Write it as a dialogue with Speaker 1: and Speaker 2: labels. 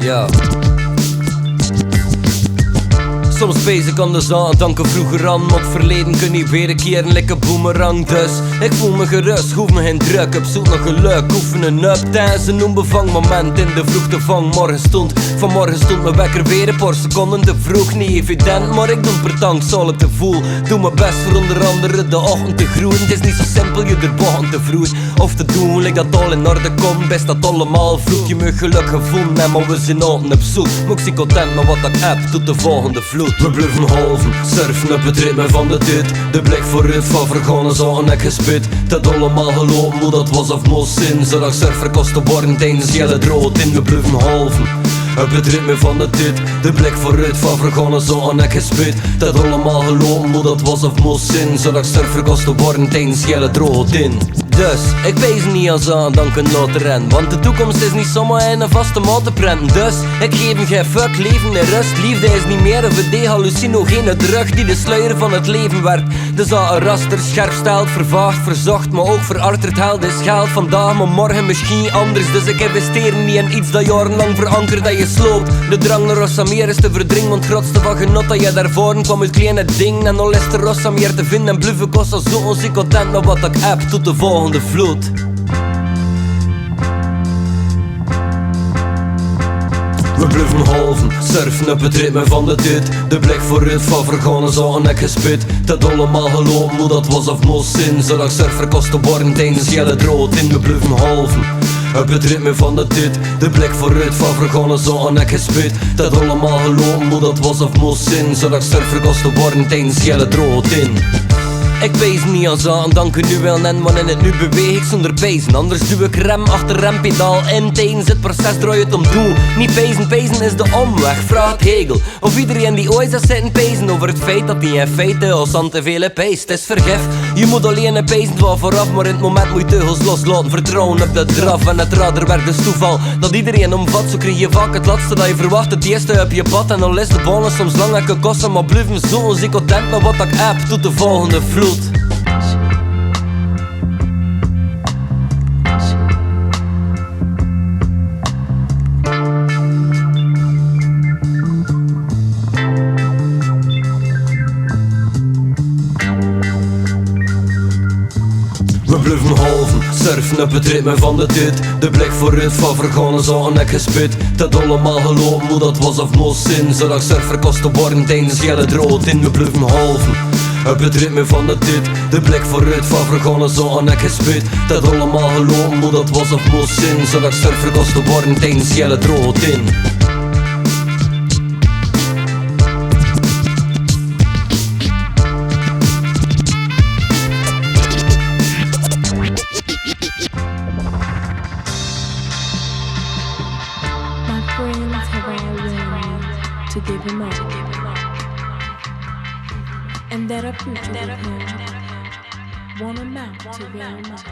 Speaker 1: Ja. Soms wees ik anders aan, danken vroeger aan. Maar het verleden kun niet weer een keer een lekker boomerang. Dus ik voel me gerust, hoef me geen druk. Op zoek naar geluk, oefenen up tijdens een onbevangen moment. In de vroegte van vanmorgen stond mijn wekker weer een paar seconden te vroeg. Niet evident, maar ik doe per dank zal ik te voel. Doe mijn best voor onder andere de ochtend te groeien. Het is niet zo simpel je er boven te vroeien of te doen, like dat al in orde komt. Best dat allemaal vroeg, je me geluk gevonden. Maar we zijn open op zoek, maar ik zie content met wat ik heb tot de volgende vloed. We blijven halven, surfen op het ritme van de dit. De blik vooruit van vergonnen zo en ik gespit. Dat allemaal gelopen hoe dat was of moest zin. Zodat surfer kosten worden tijdens jelle drood in. We blijven halven op het ritme van de dit. De blik vooruit van vergonnen zo en ik gespit. Dat allemaal gelopen hoe dat was of moest zin. Zodat surfer kosten worden tijdens jelle drood in. Dus, ik wees niet als aan dank een loterren. Want de toekomst is niet zomaar in een vaste maat te prenten. Dus, ik geef hem geen fuck, leven en rust. Liefde is niet meer een idee, hallucinogene drug die de sluier van het leven werd. Dus al een raster, scherp stelt, vervaagd, verzocht. Maar ook verarterd held is geld vandaag, maar morgen misschien anders. Dus ik investeer niet in iets dat jarenlang verankerd dat je sloopt. De drang naar Rossameer is te verdringen, want het grootste van genot dat je daarvoor kwam uit kleine ding. En al is er Rossameer te vinden en bluffen kost al zo ons ik content met wat ik heb tot de volgende vloed. We blijven halven, surfen op het ritme van de dit. De blik vooruit van vergonnen zo en ik gespit. Dat allemaal gelopen hoe dat was of moest zin. Zodat surfer kosten worden tijdens jelle drood in. We blijven halven op het ritme van de dit. De blik vooruit van vergonnen zo en ik gespit. Dat allemaal gelopen hoe dat was of moest zin. Zodat surfer kosten worden tijdens jelle drood in. Ik wees niet als aan, dank u nu wel en want in het nu beweeg ik zonder pezen. Anders duw ik rem achter rempedaal in. Tijdens het proces draai het om doen. Niet pezen, pezen is de omweg, vraag Hegel. Of iedereen die ooit zou zitten pezen over het feit dat die in feite als aan te veel peest. Het is vergif, je moet alleen een pezen wel vooraf. Maar in het moment moet je teugels loslaten, vertrouwen op de draf. En het raderwerk dus toeval dat iedereen omvat. Zo krijg je vaak het laatste dat je verwacht, het eerste op je pad. En dan is de bonus soms lang ik kosten. Maar blijven zo als ik content met wat ik heb tot de volgende vloed. We blijven halven, surfen op het ritme van de dit. De blik vooruit van vergonnen zo en ik gespit. Dat allemaal gelopen hoe dat was of moest zin. Zodat surfer kosten worden tijdens jelle drood in. We blijven halven op het ritme van de dit. De blik vooruit van vergonnen zo en ik gespit. Dat allemaal gelopen hoe dat was of moest zin. Zodat surfer kosten worden tijdens jelle drood in.
Speaker 2: Friends have all willing to give him up, and that a future with him won't amount to very much.